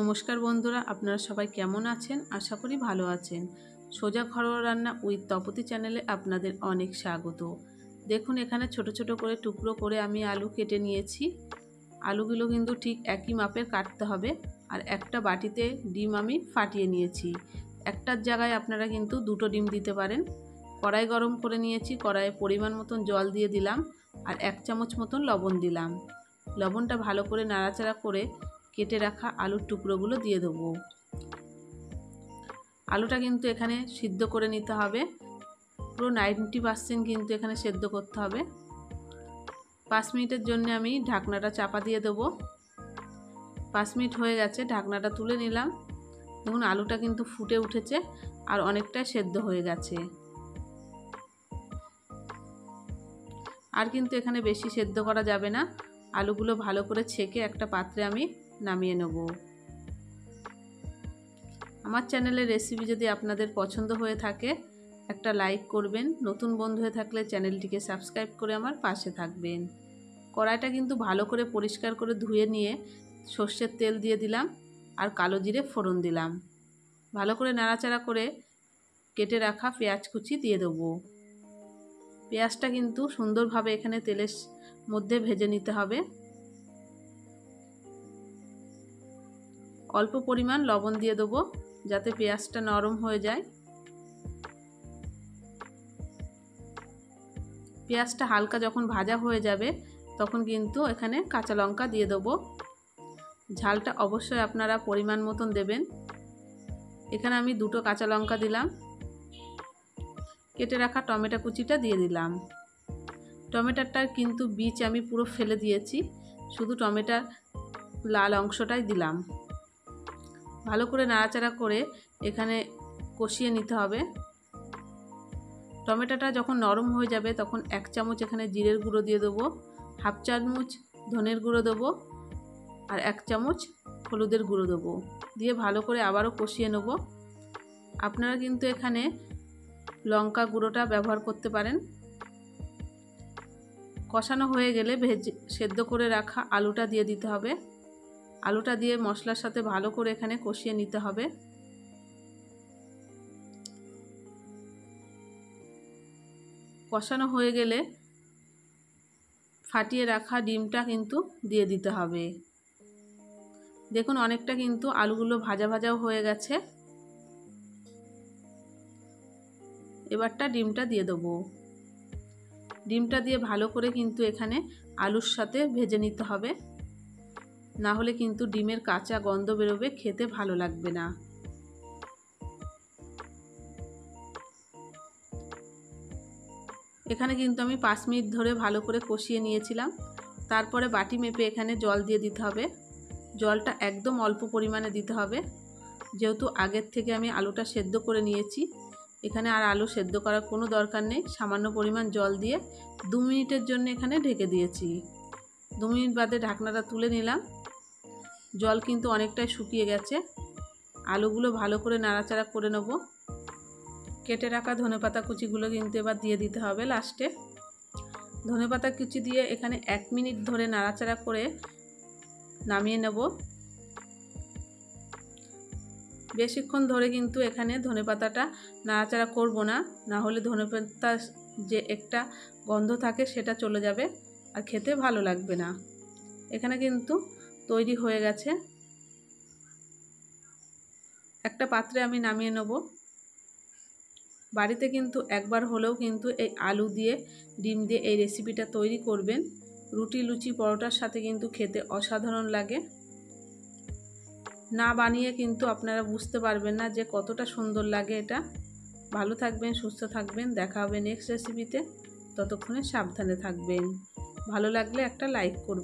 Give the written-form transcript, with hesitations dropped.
নমস্কার বন্ধুরা, আপনারা সবাই কেমন আছেন? আশা করি ভালো আছেন। সোজা ঘরোয়া রান্না উইথ তপতি চ্যানেলে আপনাদের অনেক স্বাগত। দেখুন এখানে ছোট ছোট করে টুকরো করে আমি আলু কেটে নিয়েছি। আলুগুলো কিন্তু ঠিক একই মাপের কাটতে হবে। আর একটা বাটিতে ডিম আমি ফাটিয়ে নিয়েছি। একটার জায়গায় আপনারা কিন্তু দুটো ডিম দিতে পারেন। কড়াই গরম করে নিয়েছি, কড়াইয়ে পরিমাণ মতন জল দিয়ে দিলাম আর 1 চামচ মতন লবণ দিলাম। লবণটা ভালো করে নাড়াচাড়া করে কেটে রাখা আলুর টুকরোগুলো দিয়ে দেবো। আলুটা কিন্তু এখানে সিদ্ধ করে নিতে হবে, পুরো 90% কিন্তু এখানে সেদ্ধ করতে হবে। 5 মিনিটের জন্য আমি ঢাকনাটা চাপা দিয়ে দেবো। 5 মিনিট হয়ে গেছে, ঢাকনাটা তুলে নিলাম। দেখুন আলুটা কিন্তু ফুটে উঠেছে আর অনেকটাই সেদ্ধ হয়ে গেছে। আর কিন্তু এখানে বেশি সেদ্ধ করা যাবে না। আলুগুলো ভালো করে ছেঁকে একটা পাত্রে আমি নামিয়ে নেব। আমার চ্যানেলের রেসিপি যদি আপনাদের পছন্দ হয়ে থাকে একটা লাইক করবেন, নতুন বন্ধু হয়ে থাকলে চ্যানেলটিকে সাবস্ক্রাইব করে আমার পাশে থাকবেন। কড়াইটা কিন্তু ভালো করে পরিষ্কার করে ধুয়ে নিয়ে সর্ষের তেল দিয়ে দিলাম আর কালো জিরে ফোড়ন দিলাম। ভালো করে নাড়াচাড়া করে কেটে রাখা পেঁয়াজ কুচি দিয়ে দেবো। পেঁয়াজটা কিন্তু সুন্দরভাবে এখানে তেলের মধ্যে ভেজে নিতে হবে। অল্প পরিমাণ লবণ দিয়ে দেবো যাতে পেঁয়াজটা নরম হয়ে যায়। পেঁয়াজটা হালকা যখন ভাজা হয়ে যাবে তখন কিন্তু এখানে কাঁচা লঙ্কা দিয়ে দেবো। ঝালটা অবশ্যই আপনারা পরিমাণ মতন দেবেন। এখানে আমি 2টো কাঁচা লঙ্কা দিলাম। কেটে রাখা টমেটো কুচিটা দিয়ে দিলাম। টমেটোটার কিন্তু বীজ আমি পুরো ফেলে দিয়েছি, শুধু টমেটোর লাল অংশটাই দিলাম। ভালো করে নাড়াচাড়া করে এখানে কষিয়ে নিতে হবে। টমেটোটা যখন নরম হয়ে যাবে তখন 1 চামচ এখানে জিরের গুঁড়ো দিয়ে দেবো, 1/2 চামচ ধনের গুঁড়ো দেবো আর 1 চামচ হলুদের গুঁড়ো দেবো। দিয়ে ভালো করে আবারও কষিয়ে নেব। আপনারা কিন্তু এখানে লঙ্কা গুঁড়োটা ব্যবহার করতে পারেন। কষানো হয়ে গেলে সেদ্ধ করে রাখা আলুটা দিয়ে দিতে হবে। আলুটা দিয়ে মশলার সাথে ভালো করে এখানে কষিয়ে নিতে হবে। কষানো হয়ে গেলে ফাটিয়ে রাখা ডিমটা কিন্তু দিয়ে দিতে হবে। দেখুন অনেকটা কিন্তু আলুগুলো ভাজা ভাজাও হয়ে গেছে। এবারটা ডিমটা দিয়ে দেবো। ডিমটা দিয়ে ভালো করে কিন্তু এখানে আলুর সাথে ভেজে নিতে হবে, না হলে কিন্তু ডিমের কাঁচা গন্ধ বেরোবে, খেতে ভালো লাগবে না। এখানে কিন্তু আমি 5 মিনিট ধরে ভালো করে কষিয়ে নিয়েছিলাম। তারপরে বাটি মেপে এখানে জল দিয়ে দিতে হবে। জলটা একদম অল্প পরিমাণে দিতে হবে, যেহেতু আগের থেকে আমি আলুটা সেদ্ধ করে নিয়েছি। এখানে আর আলু সেদ্ধ করার কোনো দরকার নেই। সামান্য পরিমাণ জল দিয়ে 2 মিনিটের জন্য এখানে ঢেকে দিয়েছি। 2 মিনিট বাদে ঢাকনাটা তুলে নিলাম। জল কিন্তু অনেকটাই শুকিয়ে গেছে। আলুগুলো ভালো করে নাড়াচাড়া করে নেব। কেটে রাখা ধনেপাতা কুচিগুলো কিন্তু এবার দিয়ে দিতে হবে লাস্টে। ধনেপাতা কুচি দিয়ে এখানে 1 মিনিট ধরে নাড়াচাড়া করে নামিয়ে নেব। বেশিক্ষণ ধরে কিন্তু এখানে ধনেপাতাটা নাড়াচাড়া করব না, না হলে ধনেপাতার যে একটা গন্ধ থাকে সেটা চলে যাবে আর খেতে ভালো লাগবে না। এখানে কিন্তু তৈরি হয়ে গেছে। একটা পাত্রে আমি নামিয়ে নেব। বাড়িতে কিন্তু একবার হলেও কিন্তু এই আলু দিয়ে ডিম দিয়ে এই রেসিপিটা তৈরি করবেন। রুটি লুচি পরোটার সাথে কিন্তু খেতে অসাধারণ লাগে। না বানিয়ে কিন্তু আপনারা বুঝতে পারবেন না যে কতটা সুন্দর লাগে এটা। ভালো থাকবেন, সুস্থ থাকবেন, দেখা হবে নেক্সট রেসিপিতে। ততক্ষণে সাবধানে থাকবেন। ভালো লাগলে একটা লাইক করবেন।